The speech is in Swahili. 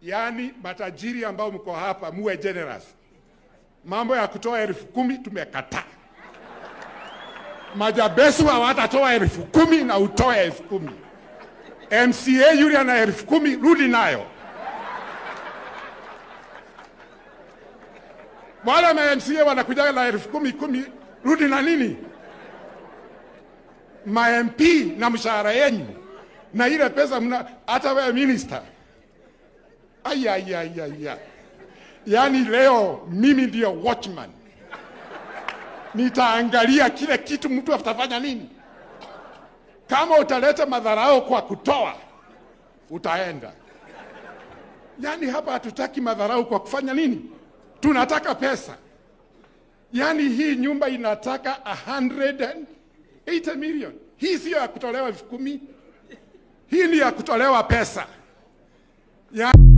Yani matajiri ambao mko hapa muwe generous. Mambo ya kutoa 10,000 tumekataa. Majabesu hawatatoa 10,000 na utoe 10,000. MCA yule ana 10,000 rudi nayo. Wala MCA wanakuja na 10,000 rudi na nini? Ma MP na mshahara yenu na ile pesa mna, hata wewe minister. Aya. Yani leo mimi ndio watchman. Nitaangalia kile kitu mtu atafanya nini. Kama utaleta madharau kwa kutoa, utaenda. Yani hapa hatutaki madharau kwa kufanya nini? Tunataka pesa. Yani hii nyumba inataka 180 million. Hii sio ya kutolewa 10,000. Hii ni ya kutolewa pesa. Yani